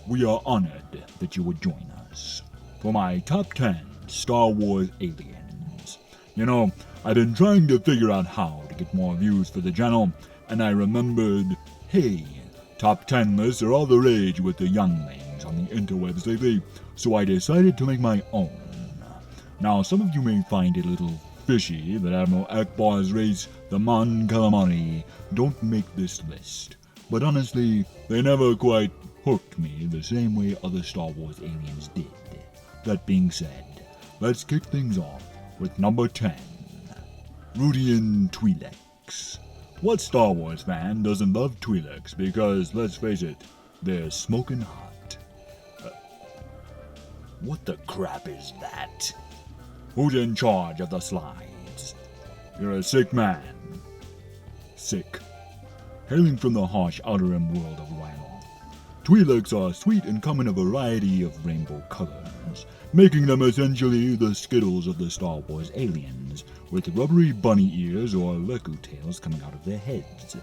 we are honored that you would join us for my top 10 Star Wars aliens. You know, I've been trying to figure out how to get more views for the channel, and I remembered, hey, top 10 lists are all the rage with the younglings on the interwebs lately, so I decided to make my own. Now, some of you may find it a little fishy that Admiral Akbar's race, the Mon Calamari, don't make this list, but honestly, they never quite hooked me the same way other Star Wars aliens did. That being said, let's kick things off with number 10, Rodian Twi'leks. What Star Wars fan doesn't love Twi'leks? Because, let's face it, they're smoking hot. What the crap is that? Who's in charge of the slides? You're a sick man. Sick. Hailing from the harsh outer rim world of Rodian, Twi'leks are sweet and come in a variety of rainbow colors, making them essentially the Skittles of the Star Wars aliens, with rubbery bunny ears or leku tails coming out of their heads.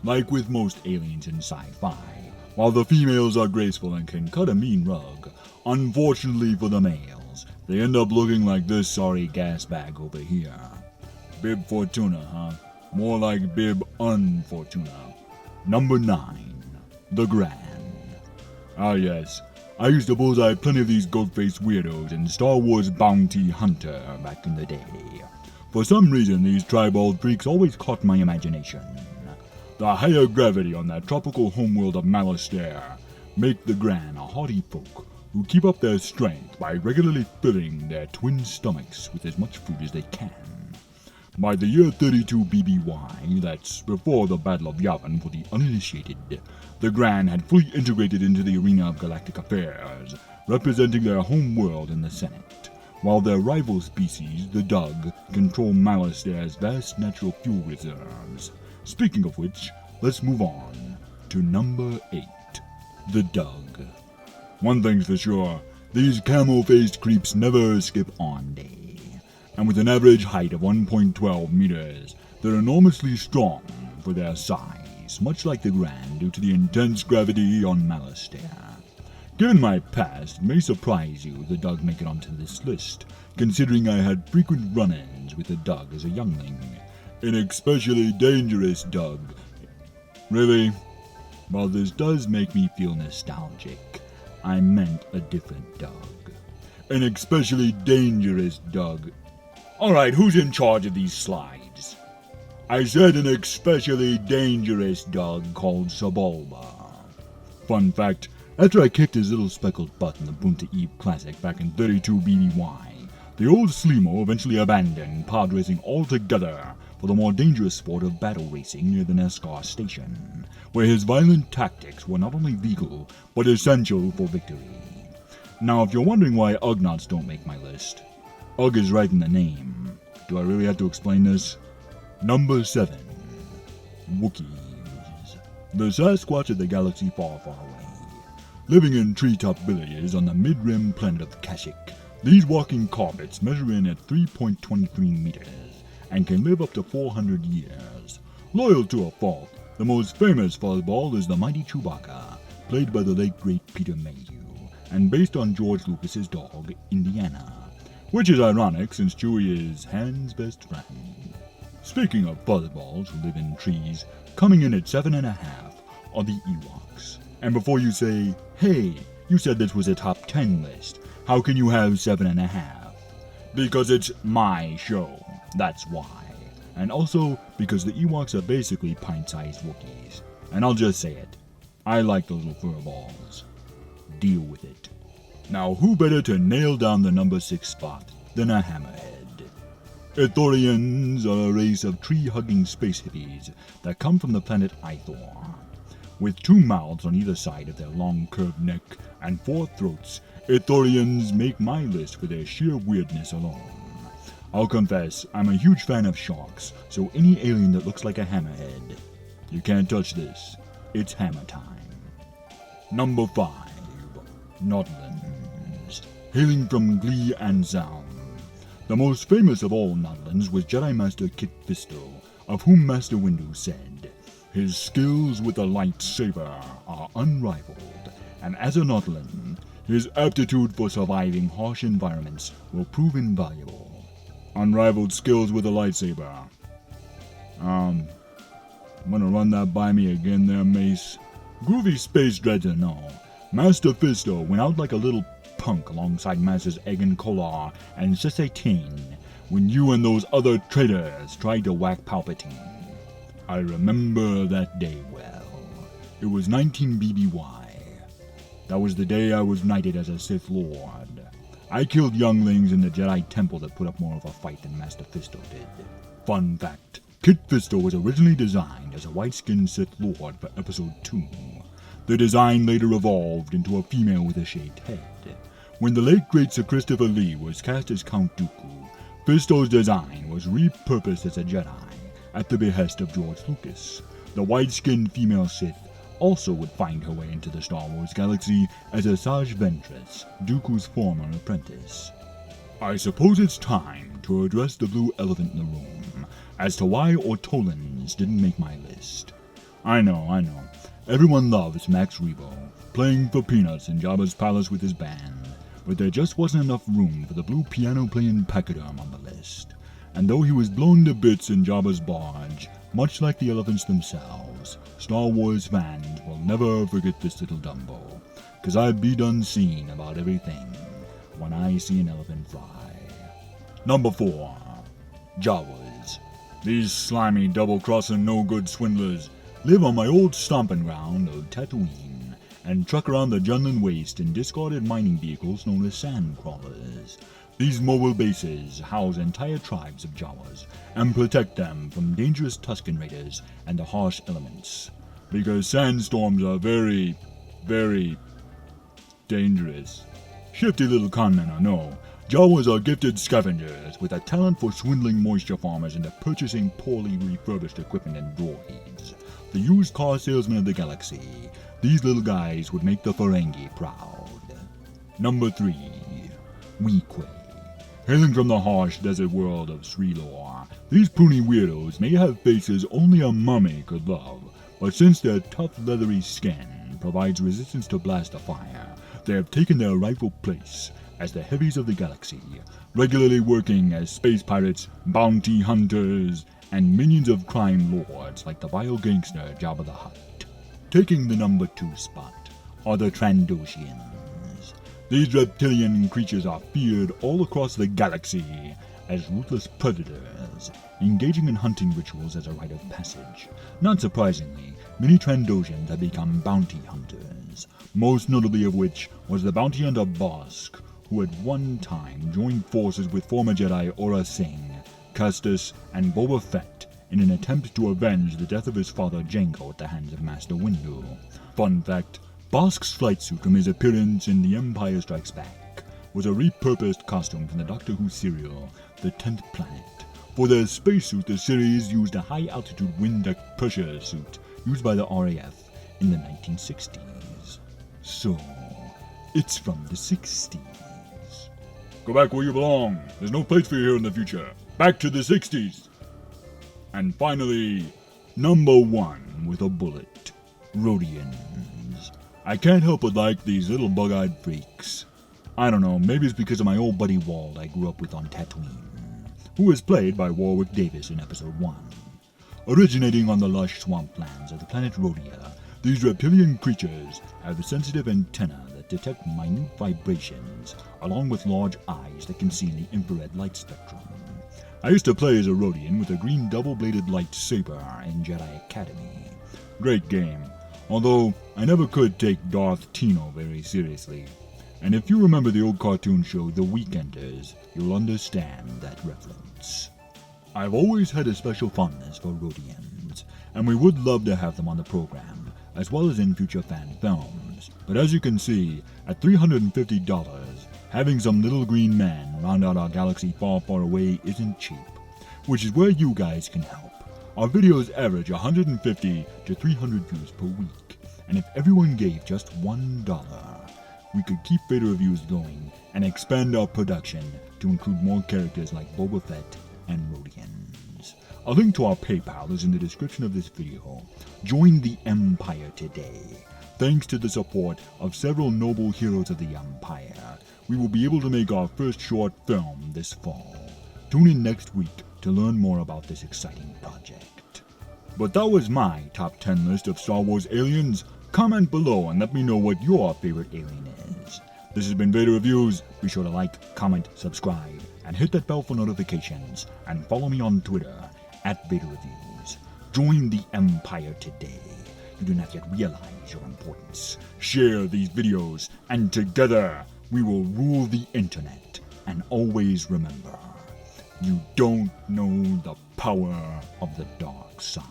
Like with most aliens in sci-fi, while the females are graceful and can cut a mean rug, unfortunately for the males, they end up looking like this sorry gas bag over here. Bib Fortuna, huh? More like Bib Unfortuna. Number 9, the Gran. Ah yes, I used to bullseye plenty of these goat-faced weirdos in Star Wars Bounty Hunter back in the day. For some reason, these tribal freaks always caught my imagination. The higher gravity on that tropical homeworld of Malastare make the Gran a haughty folk who keep up their strength by regularly filling their twin stomachs with as much food as they can. By the year 32 BBY, that's before the Battle of Yavin for the uninitiated, the Gran had fully integrated into the arena of galactic affairs, representing their home world in the Senate, while their rival species, the Dug, control Malastare's vast natural fuel reserves. Speaking of which, let's move on to number 8, the Dug. One thing's for sure, these camel-faced creeps never skip on day. And with an average height of 1.12 meters, they're enormously strong for their size, much like the Gran due to the intense gravity on Malastare. Given my past, it may surprise you the Dug make it onto this list, considering I had frequent run-ins with the Dug as a youngling. An especially dangerous Dug. Really? While this does make me feel nostalgic, I meant a different Dug. An especially dangerous Dug. Alright, who's in charge of these slides? I said an especially dangerous Dug called Sebulba. Fun fact, after I kicked his little speckled butt in the Bunta Eve Classic back in 32 BBY, the old Slimo eventually abandoned pod racing altogether for the more dangerous sport of battle racing near the Neskar station, where his violent tactics were not only legal, but essential for victory. Now, if you're wondering why Ugnaughts don't make my list, Ugg is right in the name. Do I really have to explain this? Number 7, Wookiees. The Sasquatch of the galaxy far, far away. Living in treetop villages on the mid-rim planet of Kashyyyk, these walking carpets measure in at 3.23 meters and can live up to 400 years. Loyal to a fault, the most famous fuzzball is the mighty Chewbacca, played by the late great Peter Mayhew, and based on George Lucas's dog, Indiana. Which is ironic since Chewie is Han's best friend. Speaking of fuzzballs who live in trees, coming in at 7.5 are the Ewoks. And before you say, hey, you said this was a top 10 list, how can you have 7.5? Because it's my show, that's why. And also because the Ewoks are basically pint-sized Wookiees. And I'll just say it, I like the little fur balls. Deal with it. Now, who better to nail down the number 6 spot than a Hammerhead? Ithorians are a race of tree-hugging space hippies that come from the planet Ithor. With 2 mouths on either side of their long curved neck and 4 throats, Ithorians make my list for their sheer weirdness alone. I'll confess, I'm a huge fan of sharks, so any alien that looks like a hammerhead, you can't touch this. It's hammer time. Number 5, Nautilans. Hailing from Glee and Zaun. The most famous of all Nautilans was Jedi Master Kit Fisto, of whom Master Windu said, "His skills with the lightsaber are unrivaled, and as a Nautolan, his aptitude for surviving harsh environments will prove invaluable. Unrivaled skills with a lightsaber. I'm gonna run that by me again there, Mace. Groovy space dreads or no, Master Fisto went out like a little punk alongside Masters Egan Kolar and Sisatine when you and those other traitors tried to whack Palpatine. I remember that day well. It was 19 BBY. That was the day I was knighted as a Sith Lord. I killed younglings in the Jedi Temple that put up more of a fight than Master Fisto did. Fun fact, Kit Fisto was originally designed as a white-skinned Sith Lord for Episode 2. The design later evolved into a female with a shaved head. When the late great Sir Christopher Lee was cast as Count Dooku, Fisto's design was repurposed as a Jedi at the behest of George Lucas. The white-skinned female Sith also would find her way into the Star Wars galaxy as Asajj Ventress, Dooku's former apprentice. I suppose it's time to address the blue elephant in the room as to why Ortolans didn't make my list. I know. Everyone loves Max Rebo, playing for peanuts in Jabba's palace with his band, but there just wasn't enough room for the blue piano-playing pachyderm on the list. And though he was blown to bits in Jabba's barge, much like the elephants themselves, Star Wars fans will never forget this little Dumbo, 'cause I be done seen about everything when I see an elephant fly. Number 4. Jawas. These slimy, double-crossing, no-good swindlers live on my old stomping ground of Tatooine and truck around the Junlan Waste in discarded mining vehicles known as sand crawlers. These mobile bases house entire tribes of Jawas and protect them from dangerous Tusken Raiders and the harsh elements. Because sandstorms are very, very dangerous. Shifty little conmen or no, Jawas are gifted scavengers with a talent for swindling moisture farmers into purchasing poorly refurbished equipment and droids. The used car salesmen of the galaxy, these little guys would make the Ferengi proud. Number 3. Weequay. Hailing from the harsh desert world of Srelor, these Puli Widows may have faces only a mummy could love, but since their tough leathery skin provides resistance to blast of fire, they have taken their rightful place as the heavies of the galaxy, regularly working as space pirates, bounty hunters, and minions of crime lords like the vile gangster Jabba the Hutt. Taking the number 2 spot are the Trandoshians. These reptilian creatures are feared all across the galaxy as ruthless predators, engaging in hunting rituals as a rite of passage. Not surprisingly, many Trandoshians have become bounty hunters, most notably of which was the bounty hunter Bosk, who at one time joined forces with former Jedi Aurra Sing, Custis, and Boba Fett in an attempt to avenge the death of his father Jango at the hands of Master Windu. Fun fact, Bosk's flight suit from his appearance in The Empire Strikes Back was a repurposed costume from the Doctor Who serial, The 10th Planet. For their spacesuit, the series used a high-altitude wind deck pressure suit used by the RAF in the 1960s. So, it's from the 60s. Go back where you belong. There's no place for you here in the future. Back to the 60s. And finally, number 1 with a bullet. Rodians. I can't help but like these little bug-eyed freaks. I don't know, maybe it's because of my old buddy Wald I grew up with on Tatooine, who was played by Warwick Davis in Episode 1. Originating on the lush swamplands of the planet Rodia, these reptilian creatures have sensitive antennae that detect minute vibrations, along with large eyes that can see in the infrared light spectrum. I used to play as a Rodian with a green double-bladed lightsaber in Jedi Academy. Great game, although I never could take Darth Tino very seriously. And if you remember the old cartoon show The Weekenders, you'll understand that reference. I've always had a special fondness for Rodians, and we would love to have them on the program, as well as in future fan films. But as you can see, at $350, having some little green men round out our galaxy far, far away isn't cheap, which is where you guys can help. Our videos average 150 to 300 views per week, and if everyone gave just $1, we could keep Vader reviews going and expand our production to include more characters like Boba Fett and Rodians. A link to our PayPal is in the description of this video. Join the Empire today. thanks to the support of several noble heroes of the Empire, we will be able to make our first short film this fall. Tune in next week to learn more about this exciting project. But that was my top 10 list of Star Wars aliens. Comment below and let me know what your favorite alien is. This has been Vader Reviews. Be sure to like, comment, subscribe, and hit that bell for notifications. And follow me on Twitter @VaderReviews. Join the Empire today. You do not yet realize your importance. Share these videos, and together we will rule the internet. And always remember, you don't know the power of the dark side.